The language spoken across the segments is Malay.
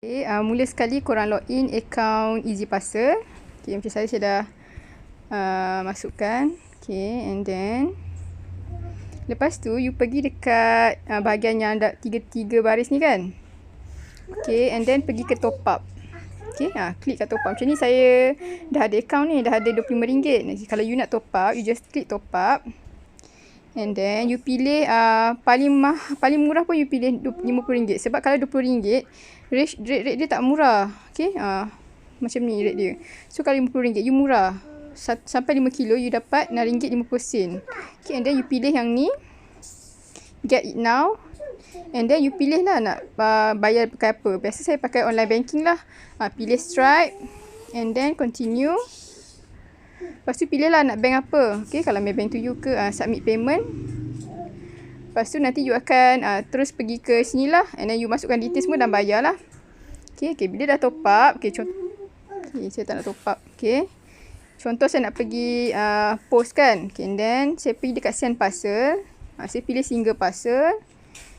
Okay, mula sekali korang login account Easy Parcel. Okay, macam saya dah masukkan. Okay, and then lepas tu you pergi dekat bahagian yang ada tiga baris ni kan. Okay, and then pergi ke top up. Okay, klik kat top up. Macam ni saya dah ada account ni, dah ada RM25. Kalau you nak top up, you just klik top up. And then you pilih paling murah pun you pilih RM50. Sebab kalau RM20 rate dia tak murah. Okay, macam ni rate dia. So kalau RM50 you murah. Sampai 5 kilo you dapat RM6.50. Okay, and then you pilih yang ni, get it now. And then you pilih lah nak bayar pakai apa. Biasa saya pakai online banking lah. Pilih Stripe. And then continue. Lepas tu pilih lah nak bank apa. Okay, kalau bank to you ke submit payment. Lepas tu nanti you akan terus pergi ke sini lah. And then you masukkan details semua dan bayar lah. Okay, bila dah top up. Okay, saya tak nak top up. Okay, contoh saya nak pergi post kan. Okay, and then saya pergi dekat send parcel. Saya pilih single parcel.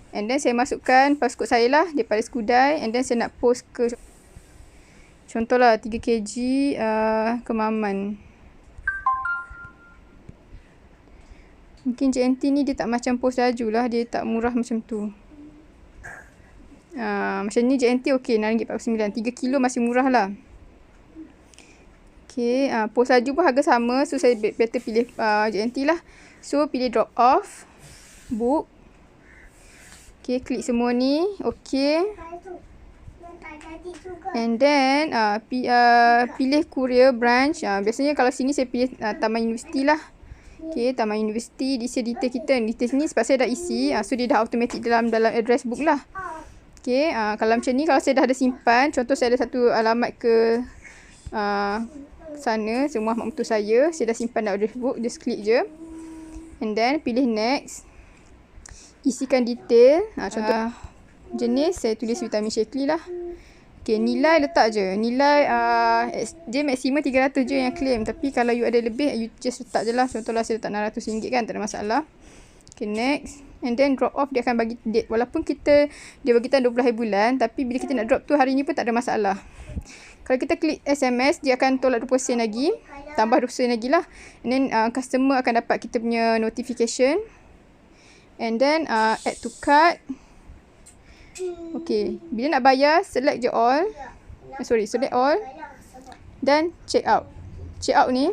And then saya masukkan passcode saya lah daripada Skudai. And then saya nak post ke contohlah 3kg ke Maman. Mungkin JNT ni dia tak macam post laju lah. Dia tak murah macam tu. Macam ni JNT okey, RM6.49. 3 kilo masih murah lah. Okay, post laju pun harga sama. So saya better pilih JNT lah. So pilih drop off, book. Okay, klik semua ni. Okay. And then pilih courier branch. Biasanya kalau sini saya pilih Taman Universiti lah. Okay, Taman Universiti. Di sini detail kita. Detail sini sebab saya dah isi. So dia dah automatic dalam address book lah. Okay, kalau macam ni, kalau saya dah ada simpan. Contoh saya ada satu alamat ke sana. Semua mak mentua saya. Saya dah simpan dalam address book. Just klik je. And then pilih next. Isikan detail. Contoh jenis saya tulis vitamin Shakely lah. Okay, nilai letak je. Nilai dia maksimum 300 je yang claim. Tapi kalau you ada lebih, you just letak je lah. Contohlah saya letak RM600 kan, tak ada masalah. Okay, next. And then drop off dia akan bagi date. Walaupun dia bagi tahu 20 hari bulan, tapi bila kita nak drop tu hari ni pun tak ada masalah. Kalau kita klik SMS, dia akan tolak 20 sen lagi. Tambah 20 sen lagi lah. And then customer akan dapat kita punya notification. And then add to cart. Okay, bila nak bayar, select je all. Select all. Dan check out. Check out ni.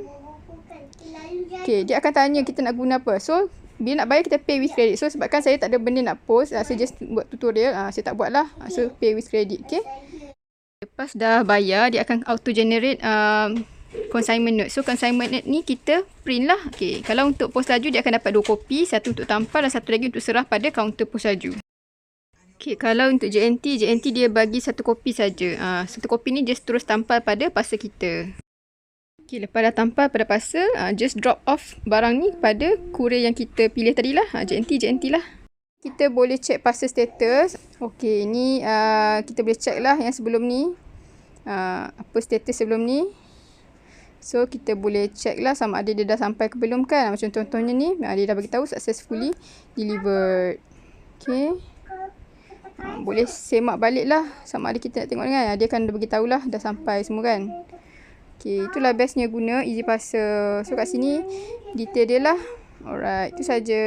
Okay, dia akan tanya kita nak guna apa. So, bila nak bayar, kita pay with credit. So, sebabkan saya tak ada benda nak post, saya just buat tutorial. Saya tak buat lah. So, pay with credit. Okay. Lepas dah bayar, dia akan auto generate consignment note. So, consignment note ni kita print lah. Okay. Kalau untuk pos laju, dia akan dapat 2 kopi. Satu untuk tampal dan satu lagi untuk serah pada kaunter pos laju. Okay, kalau untuk JNT dia bagi 1 kopi saja. 1 kopi ni just terus tampal pada parcel kita. Okay, lepas dah tampal pada parcel, just drop off barang ni pada courier yang kita pilih tadi lah. JNT lah. Kita boleh check parcel status. Okay, ni kita boleh check lah yang sebelum ni. Apa status sebelum ni. So, kita boleh check lah sama ada dia dah sampai ke belum kan. Macam contohnya ni, dia dah bagi tahu successfully delivered. Okay. Boleh semak balik lah sama ada kita nak tengok kan. Dia akan bagi tahu lah dah sampai semua kan. Okay, itulah bestnya guna Easy Parcel. So kat sini detail dia lah. Alright, itu saja.